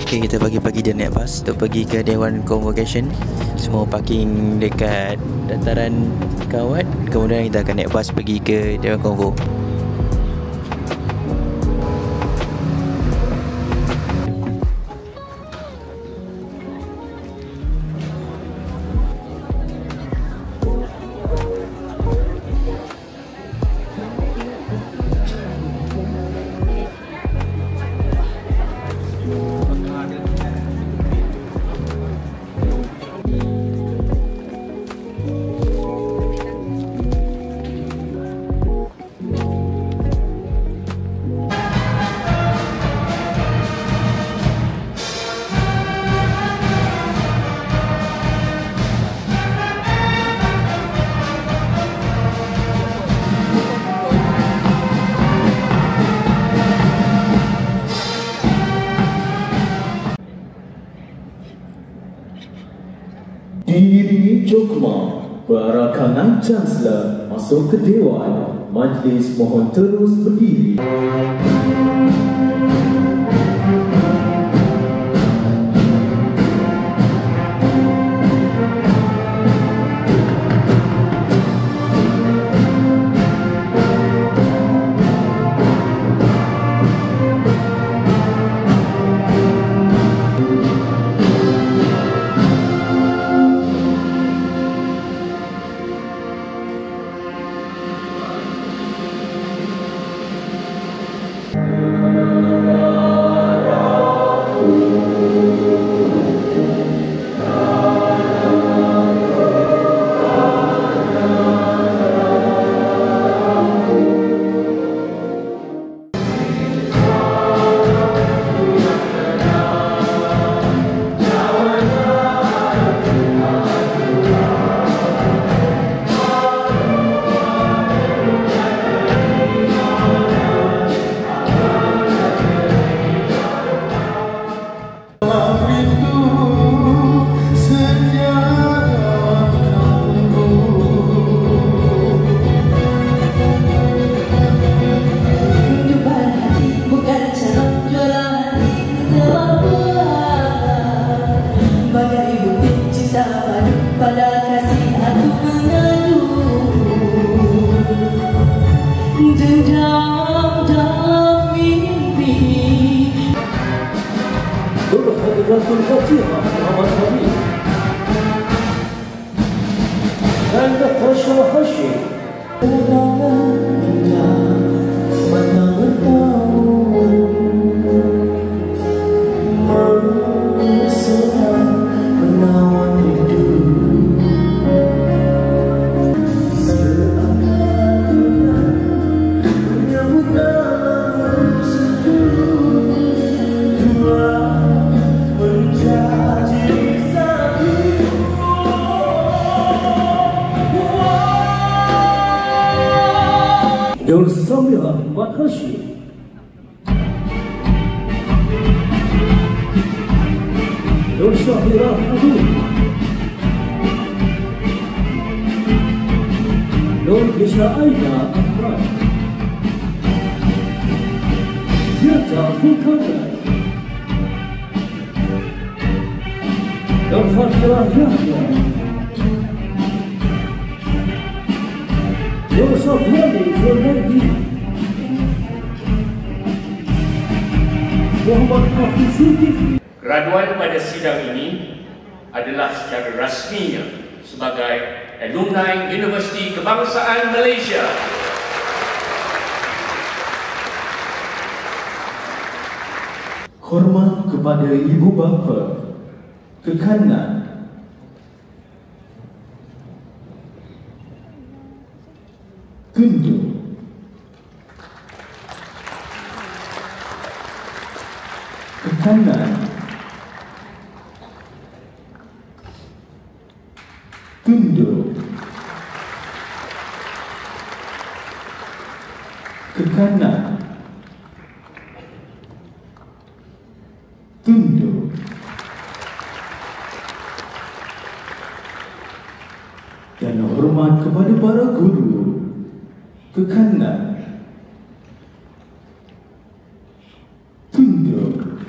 Okay, kita pagi-pagi dia naik bas untuk pergi ke Dewan Convocation. Semua parking dekat dataran Kawat. Kemudian kita akan naik bas pergi ke Dewan Convo. Diiringi Jokma, perakangan Chancellor masuk ke Dewan, Majlis mohon terus berdiri. Berhadiratun Fatihah Muhammad Habib dan Natasha Hashim. Mana bertahu mesra menawan hidup seakan menyambut dalam seduh dua menjadi satu. Nur Samira Mat Hashim, Nur Syahira Habib, Nur Bisha Aida Ahmad, Ziyata Fulkana, Nur Fatira Yahya, Nur Safwani Zulmaidi, Muhammad Hafiz Zulkifli. Graduan pada sidang ini adalah secara rasminya sebagai alumni Universiti Kebangsaan Malaysia. Hormat kepada ibu bapa, kekanan, gundu, kekanan, gundu, kekanan, tunduk, dan hormat kepada para guru, kekanan, tunduk,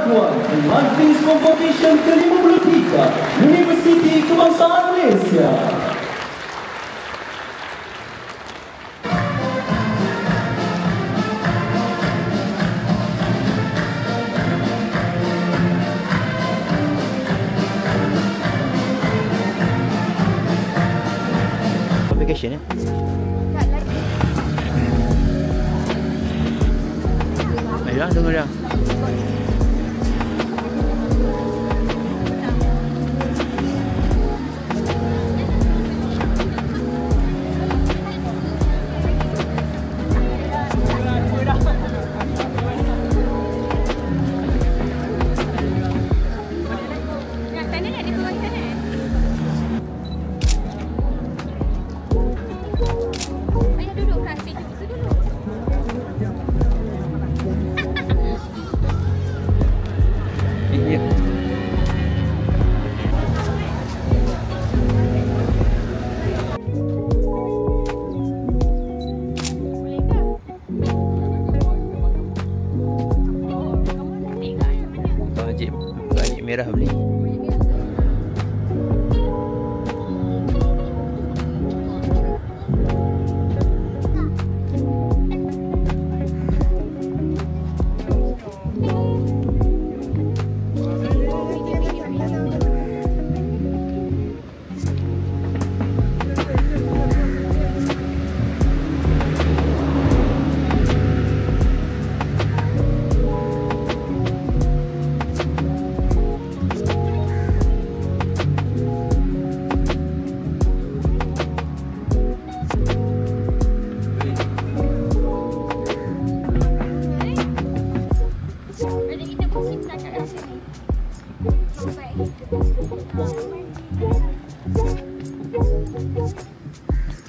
pengakuan Majlis Competition ke-53 Universiti Kebangsaan Malaysia. Application Ayolah, tunggu dah. Balik merah beli.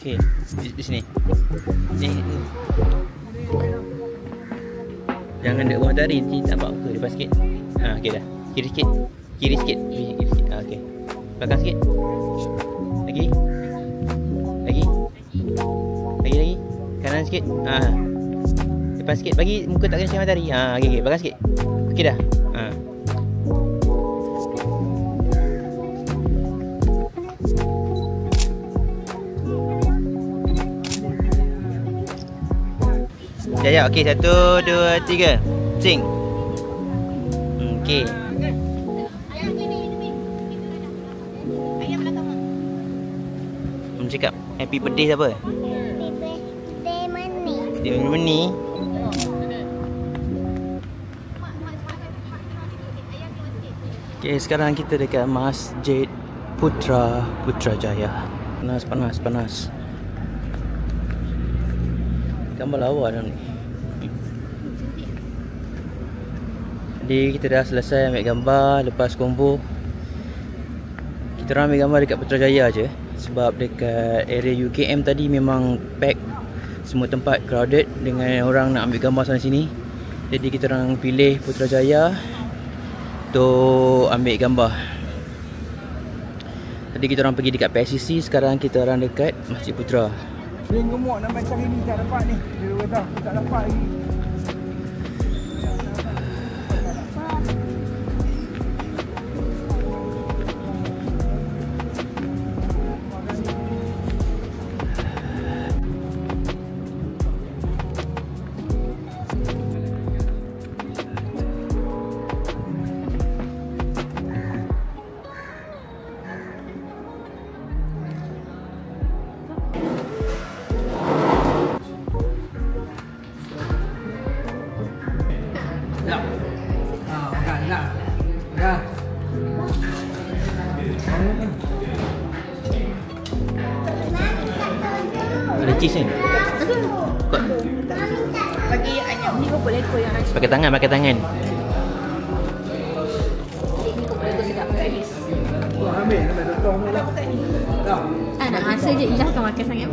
Okey, di sini. Ni. Jangan dekat matahari, nanti nampak muka depan sikit. Ha, okey dah. Kiri sikit. Kiri sikit. Kiri sikit. Ha, okey. Belakang sikit. Lagi. Lagi. Lagi. Kanan sikit. Ha. Depan sikit. Bagi muka tak kena sinar matahari. Ha, okey okey. Belakang sikit. Okey dah. Ha. Ya, okey. 1, 2, 3. Sing. Okey. Cakap happy birthday siapa? Happy birthday Mani. Dia Mani. Okey, sekarang kita dekat Masjid Putrajaya. Panas. Gambar lawa dah ni. Jadi kita dah selesai ambil gambar. Lepas kombo, kita orang ambil gambar dekat Putrajaya je. Sebab dekat area UKM tadi memang pack, semua tempat crowded dengan orang nak ambil gambar sana sini. Jadi kita orang pilih Putrajaya untuk ambil gambar. Tadi kita orang pergi dekat PSCC, sekarang kita orang dekat Masjid Putra. Dia gemuk nak macam ini tak dapat ni. Dia kata tak dapat lagi. Ada cheese ni. Bagi ayam ni kau boleh ekor yang ais. Pakai tangan. Ni kau boleh ekor sedap habis. Kau ambil sampai 2 tahun lah. Nak rasa je Ilah kau makan sangat.